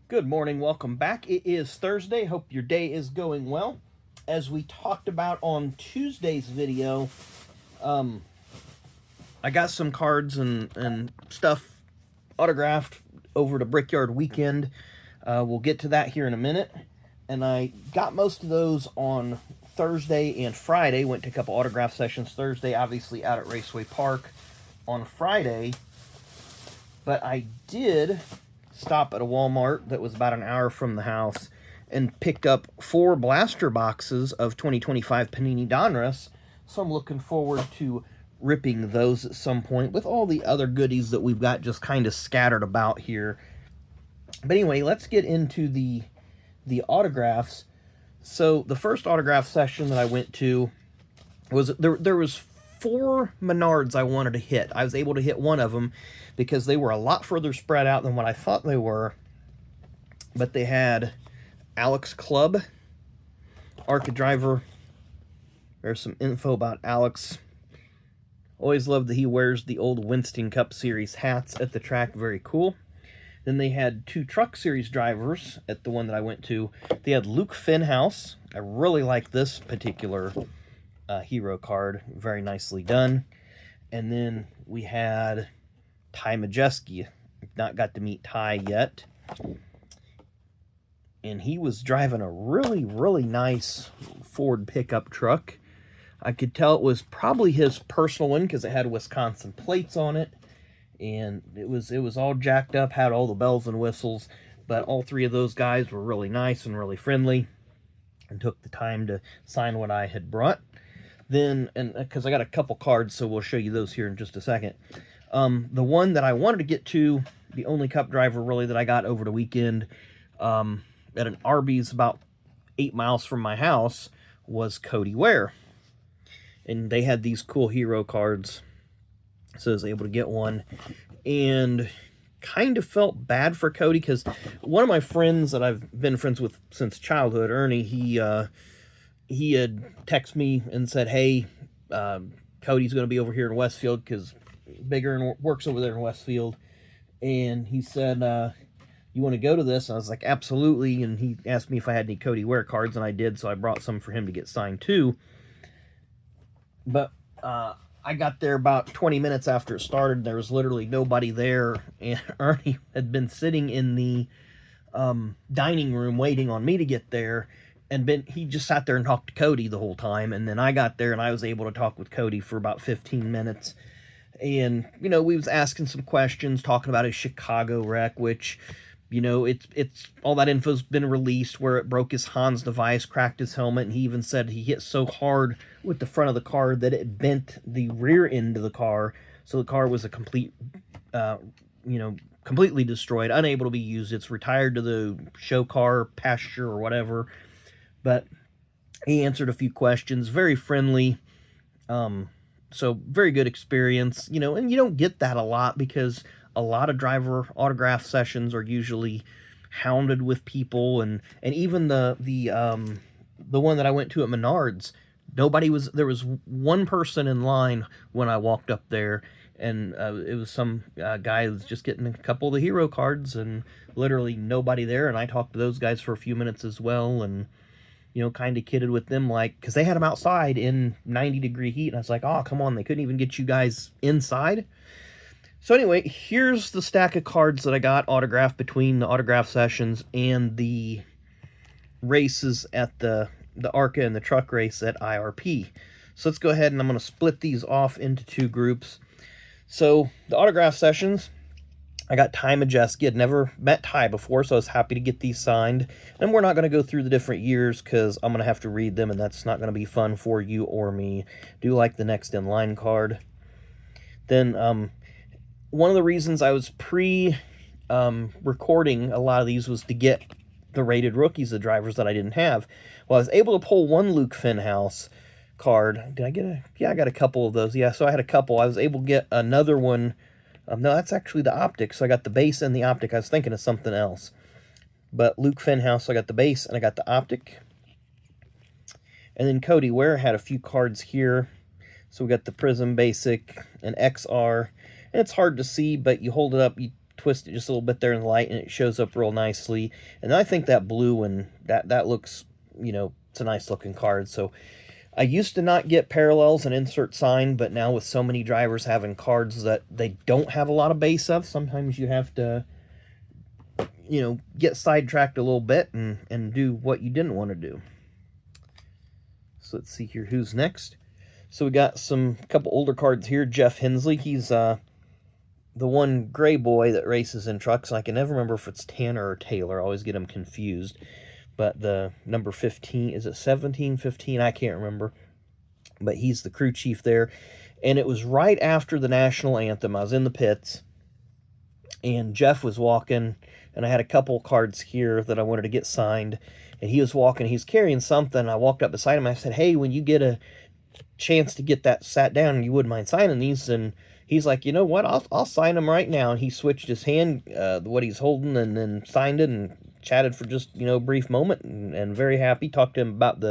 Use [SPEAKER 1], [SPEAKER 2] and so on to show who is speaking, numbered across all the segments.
[SPEAKER 1] Good morning, welcome back. It is Thursday. Hope your day is going well. As we talked about on Tuesday's video, I got some cards and stuff autographed over to Brickyard Weekend. We'll get to that here in a minute. And I got most of those on Thursday and Friday. Went to a couple autograph sessions Thursday, obviously out at Raceway Park on Friday. But I did stop at a Walmart that was about an hour from the house and picked up 4 blaster boxes of 2025 Panini Donruss. So I'm looking forward to ripping those at some point with all the other goodies that we've got just kind of scattered about here. But anyway, let's get into the autographs. So the first autograph session that I went to was there was 4 Menards I wanted to hit. I was able to hit one of them because they were a lot further spread out than what I thought they were. But they had Alex Clubb, ARCA driver. There's some info about Alex. Always loved that he wears the old Winston Cup Series hats at the track. Very cool. Then they had 2 Truck Series drivers at the one that I went to. They had Luke Fenhouse. I really like this particular hero card. Very nicely done. And then we had Ty Majeski. Not got to meet Ty yet. And he was driving a really nice Ford pickup truck. I could tell it was probably his personal one because it had Wisconsin plates on it. And it was all jacked up, had all the bells and whistles. But all 3 of those guys were really nice and really friendly and took the time to sign what I had brought. Then, and because I got a couple cards, so we'll show you those here in just a second. The one that I wanted to get to, the only Cup driver really that I got over the weekend at an Arby's about 8 miles from my house, was Cody Ware. And they had these cool hero cards, so I was able to get one. And kind of felt bad for Cody because one of my friends that I've been friends with since childhood, Ernie, he had texted me and said, hey, Cody's going to be over here in Westfield because Bigger and works over there in Westfield. And he said, you want to go to this? And I was like, absolutely. And he asked me if I had any Cody Ware cards, and I did, so I brought some for him to get signed too. But I got there about 20 minutes after it started. There was literally nobody there, and Ernie had been sitting in the dining room waiting on me to get there, and he just sat there and talked to Cody the whole time. And then I got there, and I was able to talk with Cody for about 15 minutes. And, you know, we was asking some questions, talking about his Chicago wreck, which, you know, it's all that info's been released, where it broke his Hans device, cracked his helmet, and he even said he hit so hard with the front of the car that it bent the rear end of the car, so the car was a complete, completely destroyed, unable to be used. It's retired to the show car pasture or whatever. But he answered a few questions, very friendly. So very good experience, you know, and you don't get that a lot because a lot of driver autograph sessions are usually hounded with people, and even the one that I went to at Menards, there was one person in line when I walked up there, and it was some guy who was just getting a couple of the hero cards, and literally nobody there. And I talked to those guys for a few minutes as well, and you know, kind of kidded with them, like, because they had them outside in 90-degree heat, and I was like, oh, come on, they couldn't even get you guys inside. So anyway, here's the stack of cards that I got autographed between the autograph sessions and the races at the ARCA and the truck race at IRP. So let's go ahead, and I'm going to split these off into 2 groups. So the autograph sessions, I got Ty Majeski. I'd never met Ty before, so I was happy to get these signed. And we're not going to go through the different years because I'm going to have to read them, and that's not going to be fun for you or me. Do like the next in line card. Then one of the reasons I was recording a lot of these was to get the rated rookies, the drivers that I didn't have. Well, I was able to pull one Luke Fenhouse card. Did I get a... Yeah, I got a couple of those. Yeah, so I had a couple. I was able to get another one. No, that's actually the optic. So I got the base and the optic. I was thinking of something else. But Luke Fenhouse, I got the base and I got the optic. And then Cody Ware had a few cards here. So we got the Prism Basic and XR. And it's hard to see, but you hold it up, you twist it just a little bit there in the light, and it shows up real nicely. And I think that blue one, that looks, you know, it's a nice looking card. So I used to not get parallels and insert sign, but now with so many drivers having cards that they don't have a lot of base of, sometimes you have to, you know, get sidetracked a little bit and do what you didn't want to do. So let's see here who's next. So we got a couple older cards here. Jeff Hensley, he's the one gray boy that races in trucks. I can never remember if it's Tanner or Taylor. I always get them confused. But the number 15, is it 17, 15? I can't remember. But he's the crew chief there. And it was right after the national anthem. I was in the pits. And Jeff was walking. And I had a couple cards here that I wanted to get signed. And he was walking. He's carrying something. I walked up beside him. I said, hey, when you get a chance to get that sat down, you wouldn't mind signing these? And he's like, you know what, I'll sign them right now. And he switched his hand, what he's holding, and then signed it and chatted for just, you know, a brief moment, and very happy. Talked to him about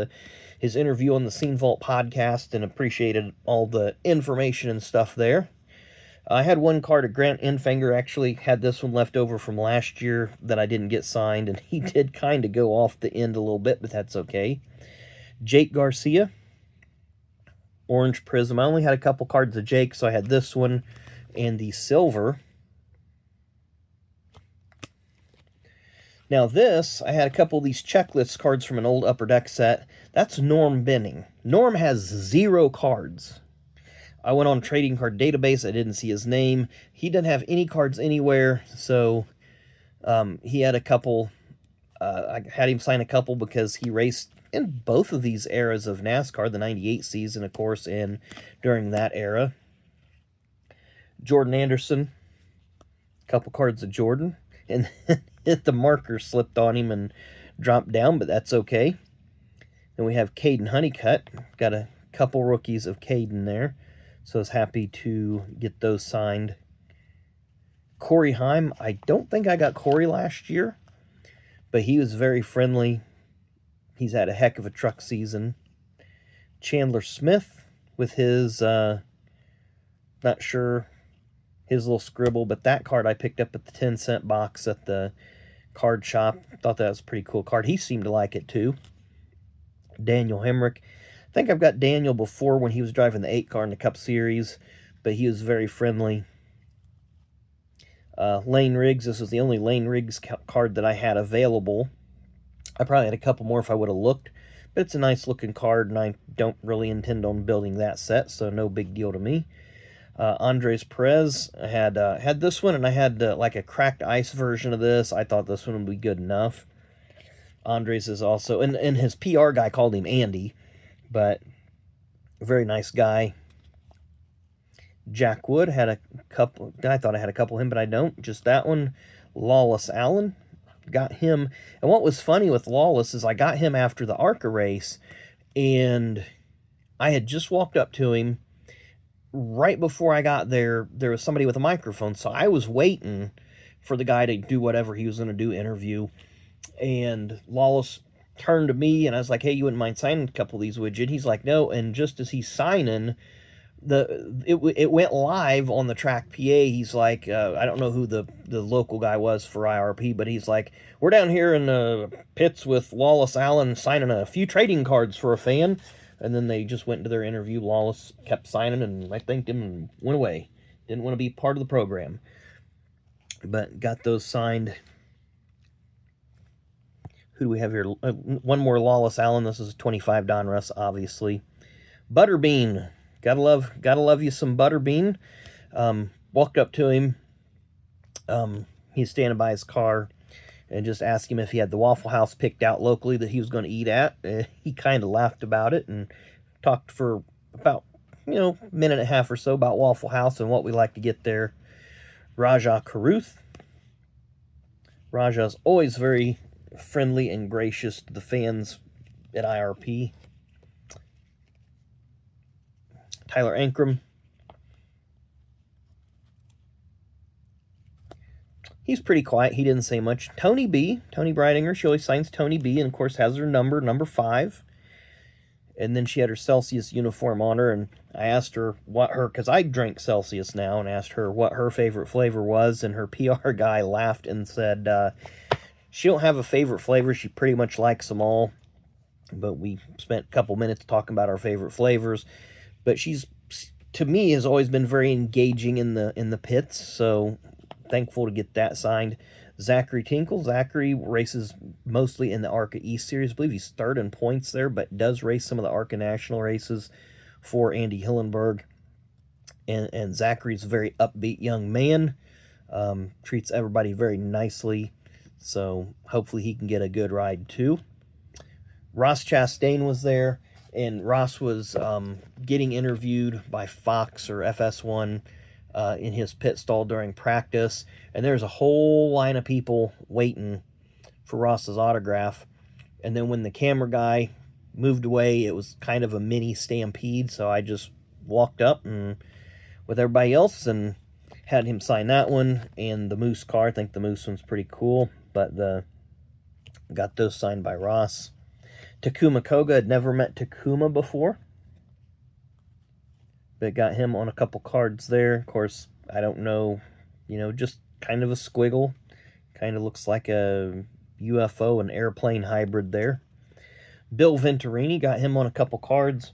[SPEAKER 1] his interview on the Scene Vault podcast and appreciated all the information and stuff there. I had one card, Grant Enfinger, actually had this one left over from last year that I didn't get signed, and he did kind of go off the end a little bit, but that's okay. Jake Garcia, Orange Prism. I only had a couple cards of Jake, so I had this one and the silver. Now this, I had a couple of these checklist cards from an old Upper Deck set. That's Norm Benning. Norm has 0 cards. I went on Trading Card Database. I didn't see his name. He didn't have any cards anywhere, so he had a couple. I had him sign a couple because he raced in both of these eras of NASCAR, the 98 season, of course, and during that era. Jordan Anderson, a couple cards of Jordan, and the marker slipped on him and dropped down, but that's okay. Then we have Caden Honeycutt. Got a couple rookies of Caden there, so I was happy to get those signed. Corey Heim, I don't think I got Corey last year, but he was very friendly. He's had a heck of a truck season. Chandler Smith with his, not sure, his little scribble, but that card I picked up at the 10-cent box at the card shop. Thought that was a pretty cool card. He seemed to like it too. Daniel Hemrick. I think I've got Daniel before when he was driving the 8 car in the Cup Series, but he was very friendly. Lane Riggs. This was the only Lane Riggs card that I had available. I probably had a couple more if I would have looked, but it's a nice looking card, and I don't really intend on building that set, so no big deal to me. Andres Perez, I had this one, and I had like a cracked ice version of this. I thought this one would be good enough. Andres is also, and his PR guy called him Andy, but a very nice guy. Jack Wood had a couple. I thought I had a couple of him, but I don't. Just that one. Lawless Allen. Got him. And what was funny with Lawless is I got him after the ARCA race, and I had just walked up to him. Right before I got there, there was somebody with a microphone, so I was waiting for the guy to do whatever he was going to do, interview. And Lawless turned to me, and I was like, hey, you wouldn't mind signing a couple of these, would you? And he's like, no. And just as he's signing, it went live on the track PA. He's like, I don't know who the local guy was for IRP, but he's like, we're down here in the pits with Lawless Allen signing a few trading cards for a fan. And then they just went into their interview. Lawless kept signing, and I thanked him and went away. Didn't want to be part of the program. But got those signed. Who do we have here? One more Lawless Allen. This is 25 Donruss, obviously. Butterbean. Gotta love you some Butterbean. Walked up to him. He's standing by his car, and just asked him if he had the Waffle House picked out locally that he was going to eat at. He kind of laughed about it and talked for about, a minute and a half or so about Waffle House and what we like to get there. Raja Caruth. Raja's always very friendly and gracious to the fans at IRP. Tyler Ankrum. He's pretty quiet. He didn't say much. Tony B. Tony Breidinger. She always signs Tony B. And, of course, has her number 5. And then she had her Celsius uniform on her, and I asked her what her, because I drink Celsius now, and asked her what her favorite flavor was, and her PR guy laughed and said she don't have a favorite flavor. She pretty much likes them all, but we spent a couple minutes talking about our favorite flavors. But she's, to me, has always been very engaging in the pits, so thankful to get that signed. Zachary Tinkle. Zachary races mostly in the ARCA East Series. I believe he's third in points there, but does race some of the ARCA National races for Andy Hillenberg. And Zachary's a very upbeat young man. Treats everybody very nicely. So hopefully he can get a good ride too. Ross Chastain was there, and Ross was getting interviewed by Fox or FS1 in his pit stall during practice, and there's a whole line of people waiting for Ross's autograph. And then when the camera guy moved away, it was kind of a mini stampede, so I just walked up and with everybody else and had him sign that one and the Moose car. I think the Moose one's pretty cool, but got those signed by Ross. Takuma Koga, had never met Takuma before, but got him on a couple cards there. Of course, I don't know, just kind of a squiggle. Kind of looks like a UFO and airplane hybrid there. Bill Venturini, got him on a couple cards.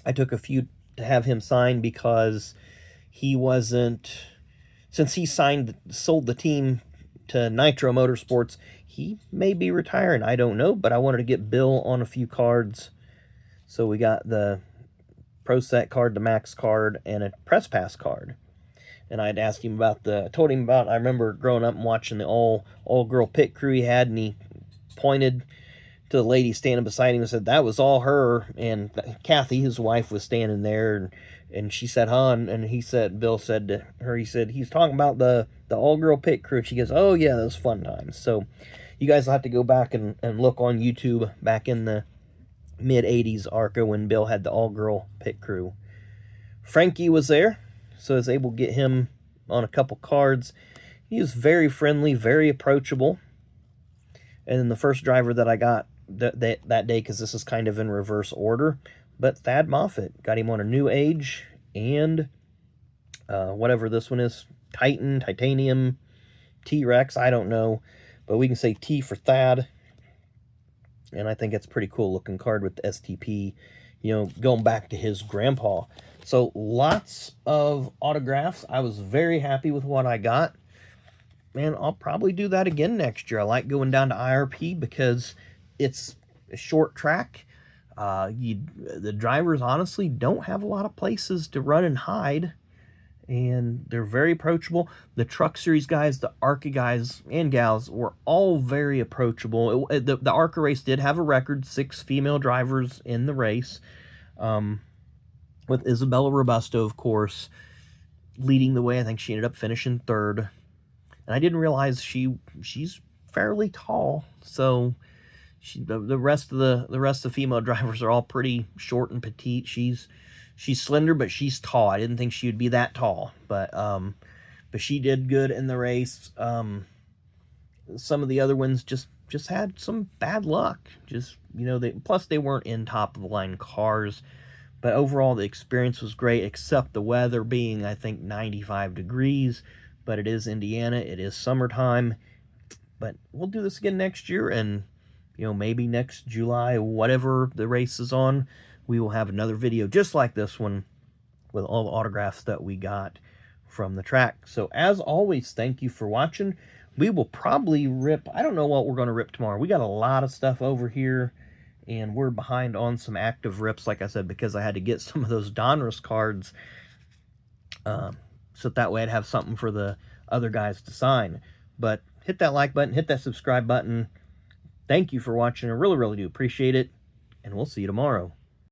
[SPEAKER 1] I took a few to have him sign because he wasn't, since he sold the team to Nitro Motorsports, he may be retiring. I don't know, but I wanted to get Bill on a few cards. So we got the Pro Set card, the Max card, and a Press Pass card. And I'd asked him about I remember growing up and watching the all-girl pit crew he had, and he pointed to the lady standing beside him and said, that was all her. And Kathy, his wife, was standing there, and she said, huh? And Bill said to her, he's talking about the all-girl pit crew. She goes, oh yeah, those fun times. So you guys will have to go back and look on YouTube back in the mid-'80s ARCA when Bill had the all-girl pit crew. Frankie was there, so I was able to get him on a couple cards. He was very friendly, very approachable. And then the first driver that I got that day, because this is kind of in reverse order, but Thad Moffitt, got him on a New Age and whatever this one is, Titanium, T-Rex, I don't know, but we can say T for Thad. And I think it's a pretty cool looking card with the STP, going back to his grandpa. So lots of autographs. I was very happy with what I got. Man, I'll probably do that again next year. I like going down to IRP because it's a short track. The drivers honestly don't have a lot of places to run and hide, and they're very approachable. The Truck Series guys, the ARCA guys and gals were all very approachable. The ARCA race did have a record, 6 female drivers in the race, with Isabella Robusto, of course, leading the way. I think she ended up finishing 3rd. And I didn't realize she's fairly tall, so the rest of the female drivers are all pretty short and petite. She's slender, but she's tall. I didn't think she would be that tall, but she did good in the race. Some of the other ones just had some bad luck. Plus they weren't in top of the line cars, but overall the experience was great, except the weather being, I think, 95 degrees. But it is Indiana, it is summertime. But we'll do this again next year, and maybe next July, whatever the race is on, we will have another video just like this one with all the autographs that we got from the track. So as always, thank you for watching. We will probably rip, I don't know what we're going to rip tomorrow. We got a lot of stuff over here, and we're behind on some active rips, like I said, because I had to get some of those Donruss cards, so that way I'd have something for the other guys to sign. But hit that like button, hit that subscribe button. Thank you for watching. I really, really do appreciate it, and we'll see you tomorrow.